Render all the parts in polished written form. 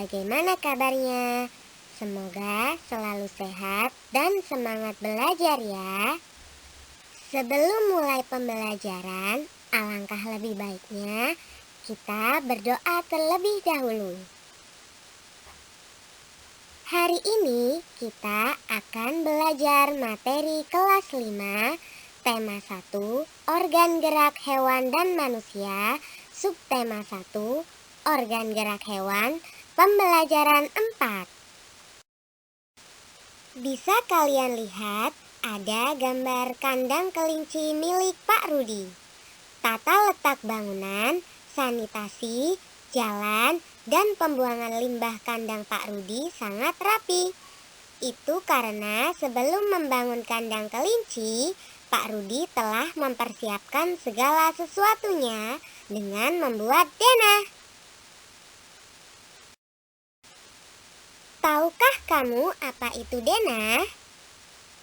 bagaimana kabarnya? Semoga selalu sehat dan semangat belajar ya. Sebelum mulai pembelajaran, alangkah lebih baiknya kita berdoa terlebih dahulu. Hari ini kita akan belajar materi kelas 5, tema 1, organ gerak hewan dan manusia, subtema 1, organ gerak hewan, pembelajaran 4. Bisa kalian lihat ada gambar kandang kelinci milik Pak Rudi. Tata letak bangunan, sanitasi, jalan, dan pembuangan limbah kandang Pak Rudi sangat rapi. Itu karena sebelum membangun kandang kelinci, Pak Rudi telah mempersiapkan segala sesuatunya dengan membuat denah. Tahukah kamu apa itu denah?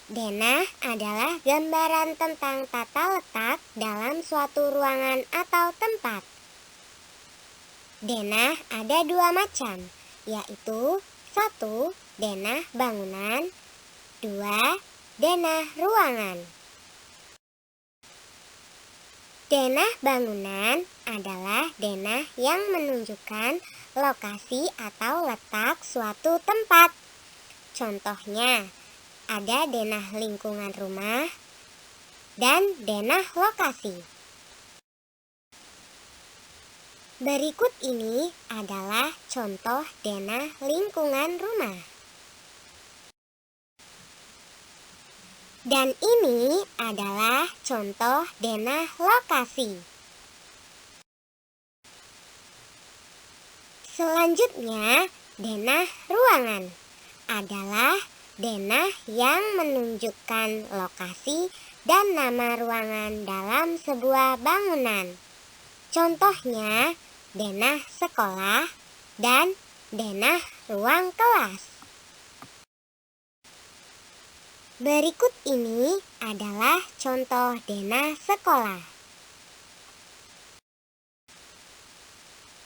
Denah adalah gambaran tentang tata letak dalam suatu ruangan atau tempat. Denah ada dua macam, yaitu 1. Denah bangunan, 2. Denah ruangan. Denah bangunan adalah denah yang menunjukkan lokasi atau letak suatu tempat. Contohnya, ada denah lingkungan rumah dan denah lokasi. Berikut ini adalah contoh denah lingkungan rumah. Dan ini adalah contoh denah lokasi. Selanjutnya, denah ruangan adalah denah yang menunjukkan lokasi dan nama ruangan dalam sebuah bangunan. Contohnya, denah sekolah dan denah ruang kelas. Berikut ini adalah contoh denah sekolah.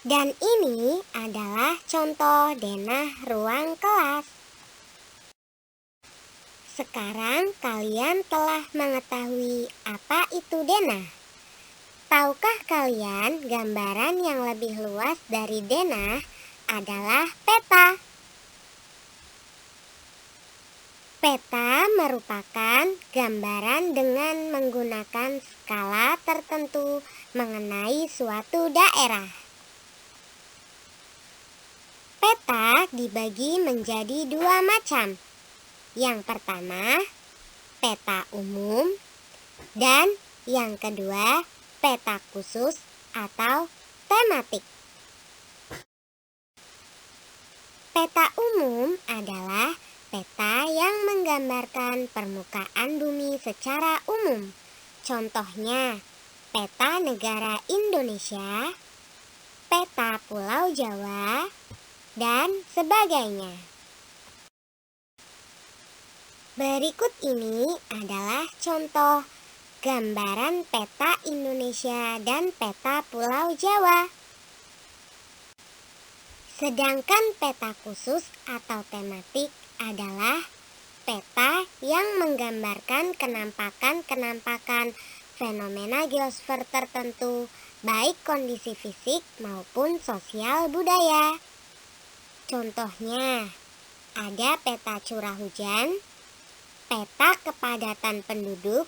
Dan ini adalah contoh denah ruang kelas. Sekarang kalian telah mengetahui apa itu denah. Tahukah kalian gambaran yang lebih luas dari denah adalah peta? Peta merupakan gambaran dengan menggunakan skala tertentu mengenai suatu daerah. Peta dibagi menjadi dua macam. Yang pertama, peta umum, dan yang kedua, peta khusus atau tematik. Peta umum adalah peta yang menggambarkan permukaan bumi secara umum. Contohnya, peta negara Indonesia, peta Pulau Jawa, dan sebagainya. Berikut ini adalah contoh gambaran peta Indonesia dan peta Pulau Jawa. Sedangkan peta khusus atau tematik adalah peta yang menggambarkan kenampakan-kenampakan fenomena geosfer tertentu, baik kondisi fisik maupun sosial budaya. Contohnya, ada peta curah hujan, peta kepadatan penduduk,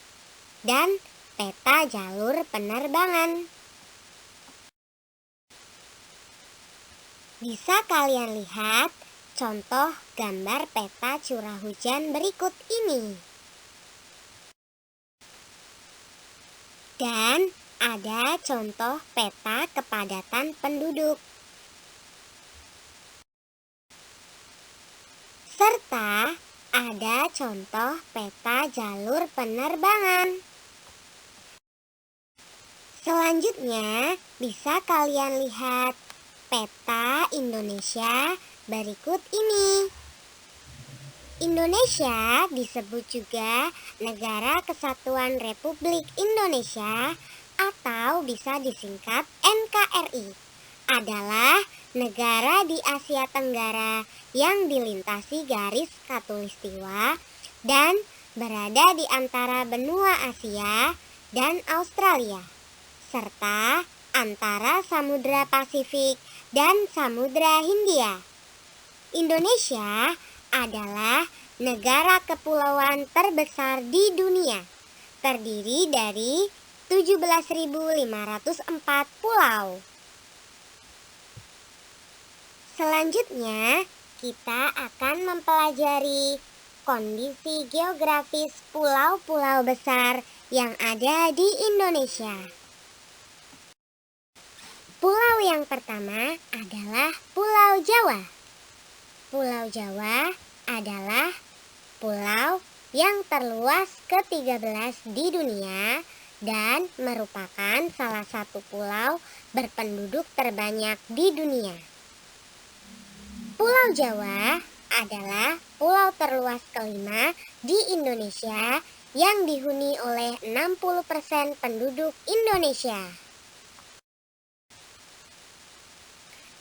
dan peta jalur penerbangan. Bisa kalian lihat contoh gambar peta curah hujan berikut ini. Dan ada contoh peta kepadatan penduduk. Serta ada contoh peta jalur penerbangan. Selanjutnya, bisa kalian lihat peta Indonesia berikut ini. Indonesia disebut juga Negara Kesatuan Republik Indonesia atau bisa disingkat NKRI. adalah negara di Asia Tenggara yang dilintasi garis khatulistiwa dan berada di antara benua Asia dan Australia, serta antara Samudra Pasifik dan Samudra Hindia. Indonesia adalah negara kepulauan terbesar di dunia, terdiri dari 17.504 pulau. Selanjutnya, kita akan mempelajari kondisi geografis pulau-pulau besar yang ada di Indonesia. Pulau yang pertama adalah Pulau Jawa. Pulau Jawa adalah pulau yang terluas ke-13 di dunia dan merupakan salah satu pulau berpenduduk terbanyak di dunia. Pulau Jawa adalah pulau terluas kelima di Indonesia yang dihuni oleh 60% penduduk Indonesia.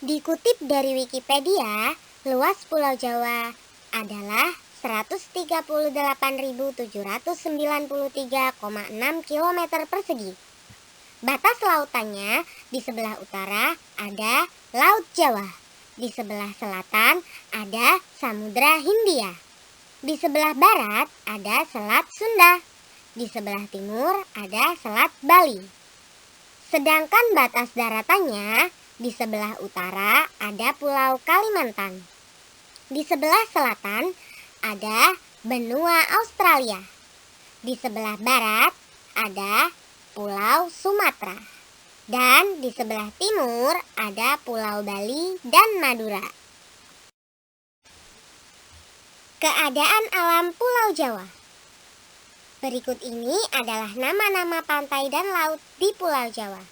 Dikutip dari Wikipedia, luas Pulau Jawa adalah 138.793,6 km persegi. Batas lautannya di sebelah utara ada Laut Jawa, di sebelah selatan ada Samudra Hindia, di sebelah barat ada Selat Sunda, di sebelah timur ada Selat Bali. Sedangkan batas daratannya di sebelah utara ada Pulau Kalimantan, di sebelah selatan ada benua Australia, di sebelah barat ada Pulau Sumatera, dan di sebelah timur ada Pulau Bali dan Madura. Keadaan alam Pulau Jawa. Berikut ini adalah nama-nama pantai dan laut di Pulau Jawa.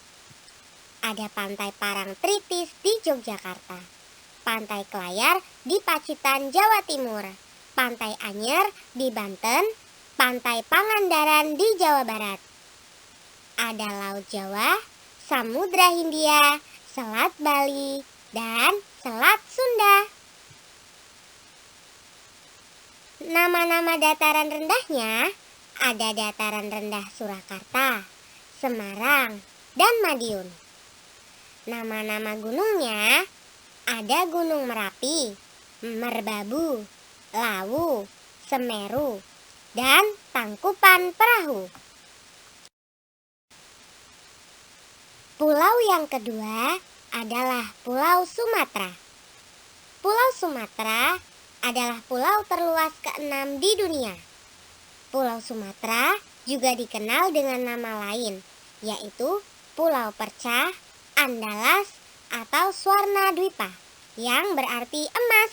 Ada Pantai Parangtritis di Yogyakarta, Pantai Kelayar di Pacitan, Jawa Timur, Pantai Anyer di Banten, Pantai Pangandaran di Jawa Barat. Ada Laut Jawa, Samudra Hindia, Selat Bali, dan Selat Sunda. Nama-nama dataran rendahnya ada dataran rendah Surakarta, Semarang, dan Madiun. Nama-nama gunungnya ada Gunung Merapi, Merbabu, Lawu, Semeru, dan Tangkupan Perahu. Pulau yang kedua adalah Pulau Sumatera. Pulau Sumatera adalah pulau terluas ke-6 di dunia. Pulau Sumatera juga dikenal dengan nama lain, yaitu Pulau Perca, Andalas, atau Swarna Dwipa, yang berarti emas.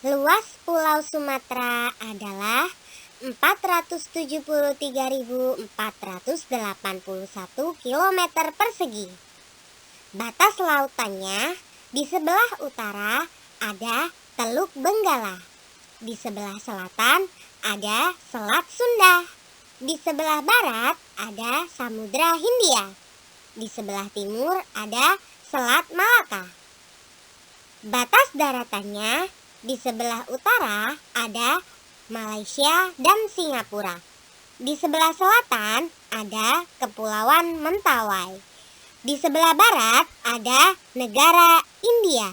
Luas Pulau Sumatera adalah 473.481 km persegi. Batas lautannya di sebelah utara ada Teluk Benggala, di sebelah selatan ada Selat Sunda, di sebelah barat ada Samudra Hindia, di sebelah timur ada Selat Malaka. Batas daratannya di sebelah utara ada Malaysia dan Singapura. Di sebelah selatan ada Kepulauan Mentawai. Di sebelah barat ada negara India.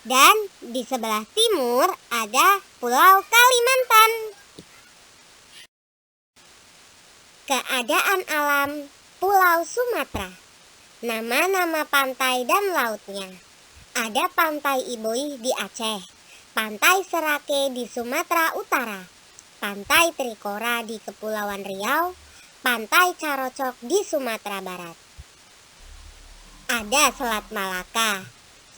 Dan di sebelah timur ada Pulau Kalimantan. Keadaan alam Pulau Sumatera. Nama-nama pantai dan lautnya. Ada Pantai Iboi di Aceh, Pantai Serake di Sumatera Utara, Pantai Trikora di Kepulauan Riau, Pantai Carocok di Sumatera Barat. Ada Selat Malaka,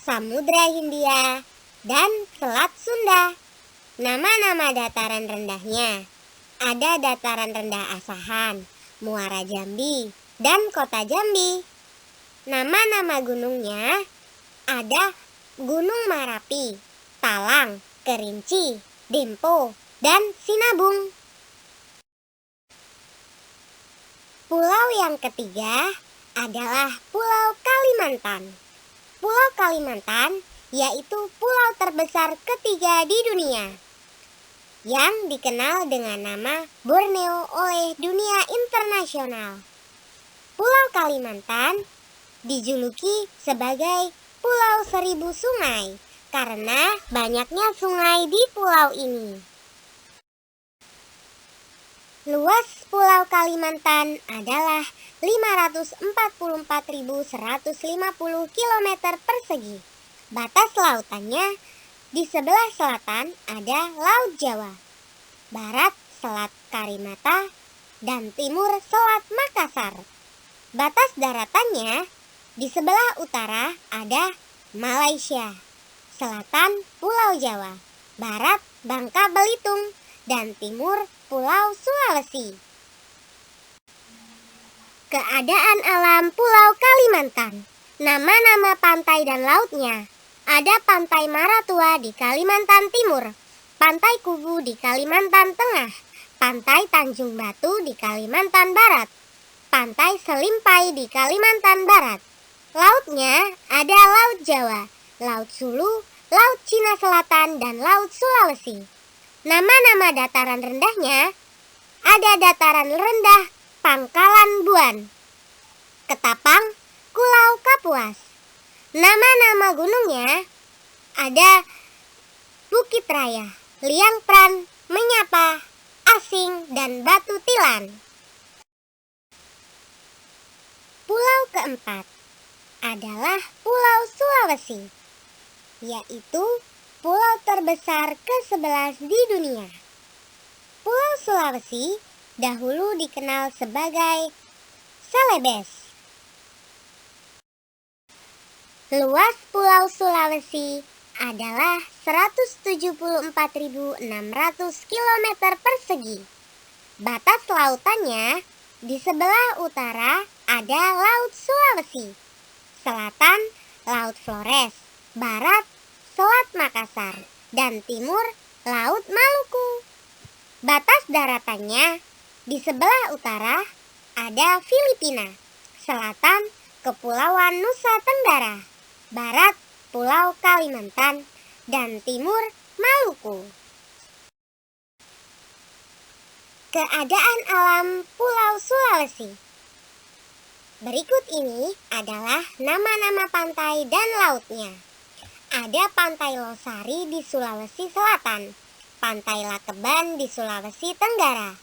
Samudra Hindia, dan Selat Sunda. Nama-nama dataran rendahnya. Ada Dataran Rendah Asahan, Muara Jambi, dan Kota Jambi. Nama-nama gunungnya ada Gunung Marapi, Talang, Kerinci, Dempo, dan Sinabung. Pulau yang ketiga adalah Pulau Kalimantan. Pulau Kalimantan yaitu pulau terbesar ketiga di dunia, yang dikenal dengan nama Borneo oleh dunia internasional. Pulau Kalimantan dijuluki sebagai Pulau Seribu Sungai karena banyaknya sungai di pulau ini. Luas Pulau Kalimantan adalah 544.150 km persegi. Batas lautannya di sebelah selatan ada Laut Jawa, barat Selat Karimata, dan timur Selat Makassar. Batas daratannya di sebelah utara ada Malaysia, selatan Pulau Jawa, barat Bangka Belitung, dan timur Pulau Sulawesi. Keadaan alam Pulau Kalimantan. Nama-nama pantai dan lautnya. Ada Pantai Maratua di Kalimantan Timur, Pantai Kubu di Kalimantan Tengah, Pantai Tanjung Batu di Kalimantan Barat, Pantai Selimpai di Kalimantan Barat. Lautnya ada Laut Jawa, Laut Sulu, Laut Cina Selatan, dan Laut Sulawesi. Nama-nama dataran rendahnya ada dataran rendah Pangkalan Buan, Ketapang, Kulau Kapuas. Nama-nama gunungnya ada Bukit Raya, Liang Pran, Menyapa, Asing, dan Batu Tilan. Pulau keempat adalah Pulau Sulawesi, yaitu pulau terbesar ke-11 di dunia. Pulau Sulawesi dahulu dikenal sebagai Celebes. Luas Pulau Sulawesi adalah 174.600 km persegi. Batas lautannya di sebelah utara ada Laut Sulawesi, selatan Laut Flores, barat Selat Makassar, dan timur Laut Maluku. Batas daratannya di sebelah utara ada Filipina, selatan Kepulauan Nusa Tenggara, barat Pulau Kalimantan, dan timur Maluku. Keadaan alam Pulau Sulawesi. Berikut ini adalah nama-nama pantai dan lautnya. Ada Pantai Losari di Sulawesi Selatan, Pantai Lakeban di Sulawesi Tenggara,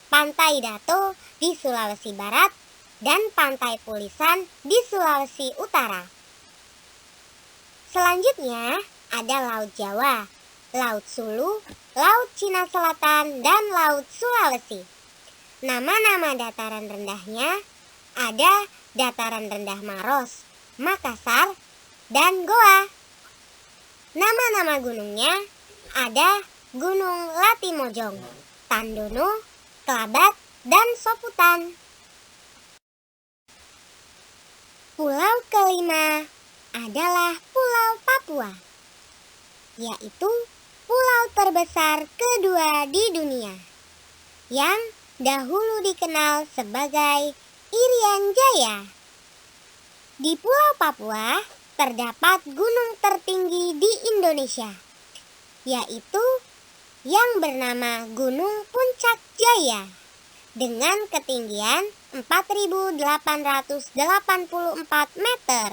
Pantai Dato di Sulawesi Barat, dan Pantai Pulisan di Sulawesi Utara. Selanjutnya ada Laut Jawa, Laut Sulu, Laut Cina Selatan, dan Laut Sulawesi. Nama-nama dataran rendahnya ada Dataran Rendah Maros, Makassar, dan Goa. Nama-nama gunungnya ada Gunung Latimojong, Tandono, Kelabat, dan Soputan. Pulau kelima adalah Pulau Papua, yaitu pulau terbesar kedua di dunia, yang dahulu dikenal sebagai Irian Jaya. Di Pulau Papua terdapat gunung tertinggi di Indonesia, yaitu yang bernama Gunung Puncak Jaya, dengan ketinggian 4.884 meter.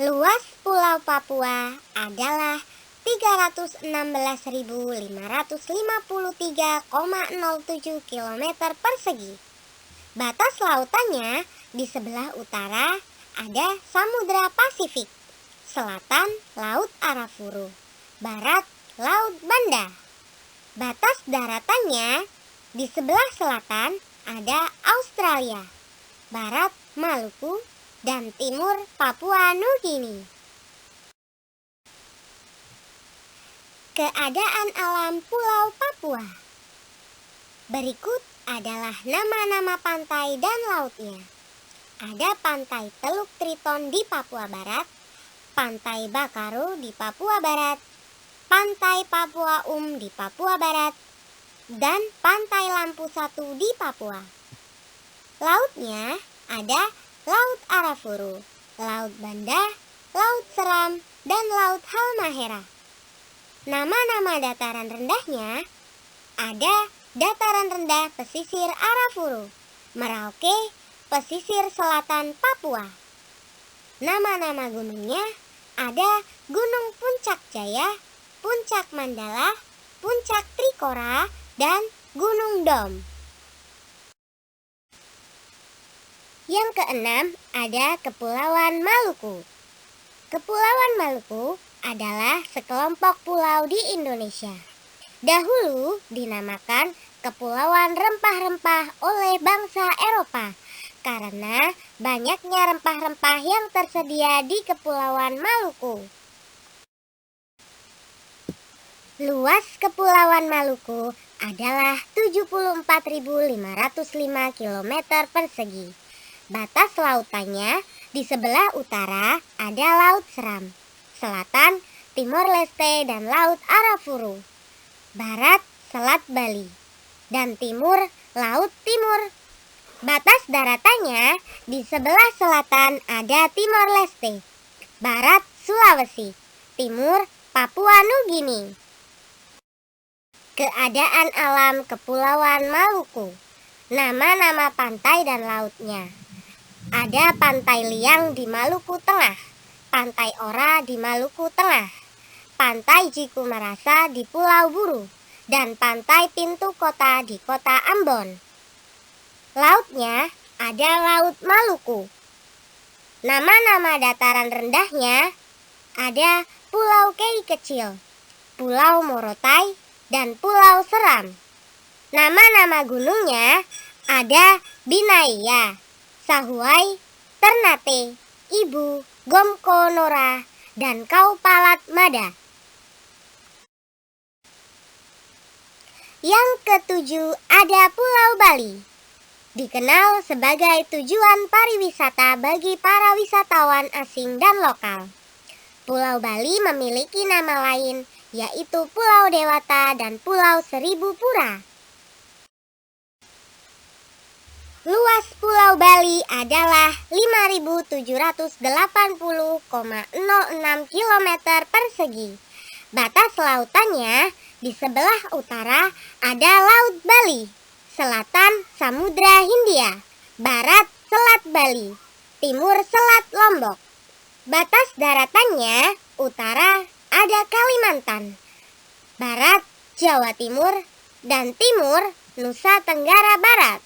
Luas Pulau Papua adalah 316.553,07 km persegi. Batas lautannya di sebelah utara ada Samudra Pasifik, selatan Laut Arafuru, barat Laut Banda. Batas daratannya di sebelah selatan ada Australia, barat Maluku, dan timur Papua Nugini. Keadaan alam Pulau Papua. Berikut adalah nama-nama pantai dan lautnya. Ada Pantai Teluk Triton di Papua Barat, Pantai Bakaru di Papua Barat, Pantai Papua di Papua Barat, dan Pantai Lampu Satu di Papua. Lautnya ada Laut Arafuru, Laut Banda, Laut Seram, dan Laut Halmahera. Nama-nama dataran rendahnya ada dataran rendah pesisir Arafuru, Merauke, pesisir selatan Papua. Nama-nama gunungnya ada Gunung Puncak Jaya, Puncak Mandala, Puncak Trikora, dan Gunung Dom. Yang keenam ada Kepulauan Maluku. Kepulauan Maluku adalah sekelompok pulau di Indonesia. Dahulu dinamakan Kepulauan Rempah-Rempah oleh bangsa Eropa karena banyaknya rempah-rempah yang tersedia di Kepulauan Maluku. Luas Kepulauan Maluku adalah 74.505 km persegi. Batas lautannya di sebelah utara ada Laut Seram, selatan Timor Leste dan Laut Arafuru, barat Selat Bali, dan timur Laut Timur. Batas daratannya di sebelah selatan ada Timor Leste, barat Sulawesi, timur Papua Nugini. Keadaan alam Kepulauan Maluku. Nama-nama pantai dan lautnya. Ada Pantai Liang di Maluku Tengah, Pantai Ora di Maluku Tengah, Pantai Jiku Merasa di Pulau Buru, dan Pantai Pintu Kota di Kota Ambon. Lautnya ada Laut Maluku. Nama-nama dataran rendahnya ada Pulau Kei Kecil, Pulau Morotai, dan Pulau Seram. Nama-nama gunungnya ada Binaya, Sahuai, Ternate, Ibu, Gomko Nora, dan Kaupalat Mada. Yang ketujuh ada Pulau Bali. Dikenal sebagai tujuan pariwisata bagi para wisatawan asing dan lokal. Pulau Bali memiliki nama lain, yaitu Pulau Dewata dan Pulau Seribu Pura. Luas Pulau Bali adalah 5.780,06 km persegi. Batas lautannya di sebelah utara ada Laut Bali, selatan Samudra Hindia, barat Selat Bali, timur Selat Lombok. Batas daratannya utara ada Kalimantan, barat Jawa Timur, dan timur Nusa Tenggara Barat.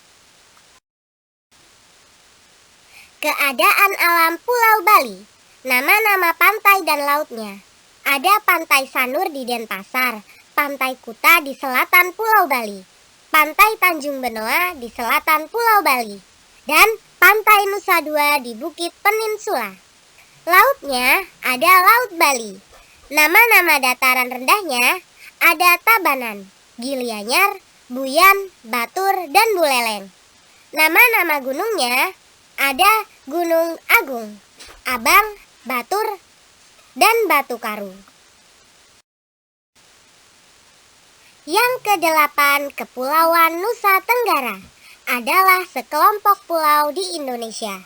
Keadaan alam Pulau Bali. Nama-nama pantai dan lautnya. Ada Pantai Sanur di Denpasar, Pantai Kuta di selatan Pulau Bali, Pantai Tanjung Benoa di selatan Pulau Bali, dan Pantai Nusa Dua di Bukit Peninsula. Lautnya ada Laut Bali. Nama-nama dataran rendahnya ada Tabanan, Gilianyar, Buyan, Batur, dan Buleleng. Nama-nama gunungnya ada Gunung Agung, Abang, Batur, dan Batu Karu. Yang kedelapan, Kepulauan Nusa Tenggara adalah sekelompok pulau di Indonesia.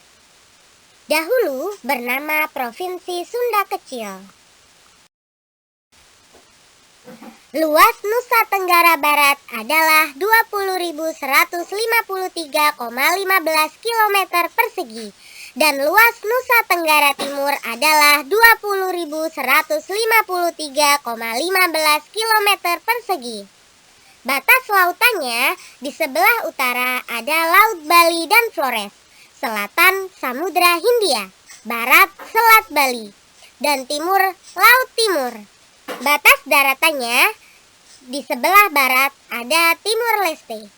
Dahulu bernama Provinsi Sunda Kecil. Luas Nusa Tenggara Barat adalah 20.153,15 km persegi dan luas Nusa Tenggara Timur adalah 20.153,15 km persegi. Batas lautannya di sebelah utara ada Laut Bali dan Flores, selatan Samudra Hindia, barat Selat Bali, dan timur Laut Timur. Batas daratannya di sebelah barat ada Timor Leste.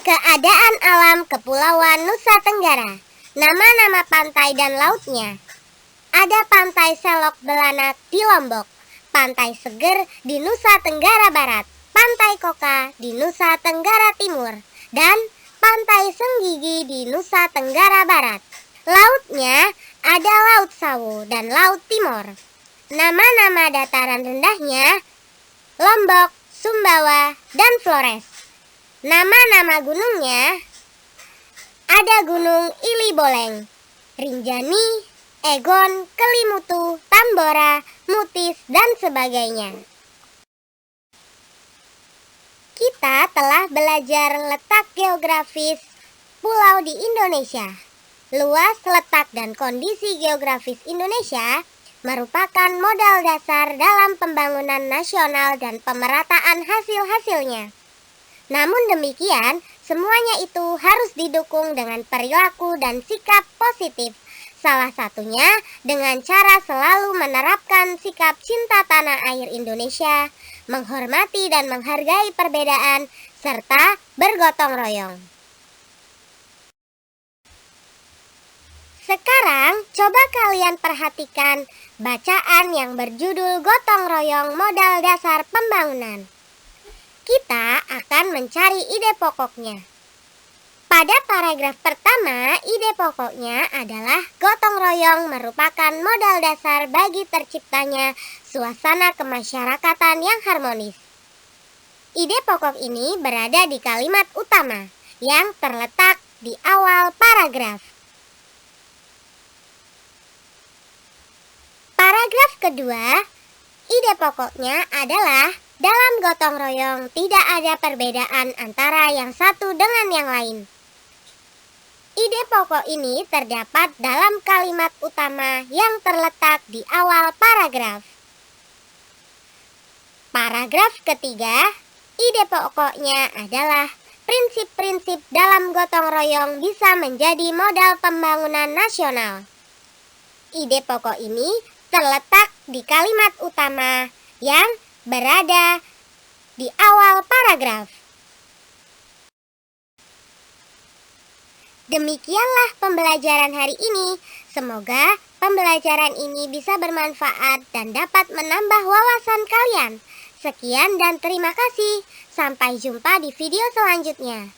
Keadaan alam Kepulauan Nusa Tenggara. Nama-nama pantai dan lautnya. Ada Pantai Selok Belanak di Lombok, Pantai Seger di Nusa Tenggara Barat, Pantai Koka di Nusa Tenggara Timur, dan Pantai Senggigi di Nusa Tenggara Barat. Lautnya ada Laut Sawu dan Laut Timor. Nama-nama dataran rendahnya Lombok, Sumbawa, dan Flores. Nama-nama gunungnya ada Gunung Ili Boleng, Rinjani, Egon, Kelimutu, Tambora, Mutis, dan sebagainya. Kita telah belajar letak geografis pulau di Indonesia. Luas, letak, dan kondisi geografis Indonesia merupakan modal dasar dalam pembangunan nasional dan pemerataan hasil-hasilnya. Namun demikian, semuanya itu harus didukung dengan perilaku dan sikap positif. Salah satunya dengan cara selalu menerapkan sikap cinta tanah air Indonesia, menghormati dan menghargai perbedaan, serta bergotong royong. Sekarang coba kalian perhatikan bacaan yang berjudul Gotong Royong Modal Dasar Pembangunan. Kita akan mencari ide pokoknya. Pada paragraf pertama, ide pokoknya adalah gotong royong merupakan modal dasar bagi terciptanya suasana kemasyarakatan yang harmonis. Ide pokok ini berada di kalimat utama yang terletak di awal paragraf. Paragraf kedua, ide pokoknya adalah dalam gotong royong tidak ada perbedaan antara yang satu dengan yang lain. Ide pokok ini terdapat dalam kalimat utama yang terletak di awal paragraf. Paragraf ketiga, ide pokoknya adalah prinsip-prinsip dalam gotong royong bisa menjadi modal pembangunan nasional. Ide pokok ini terletak di kalimat utama yang berada di awal paragraf. Demikianlah pembelajaran hari ini. Semoga pembelajaran ini bisa bermanfaat dan dapat menambah wawasan kalian. Sekian dan terima kasih. Sampai jumpa di video selanjutnya.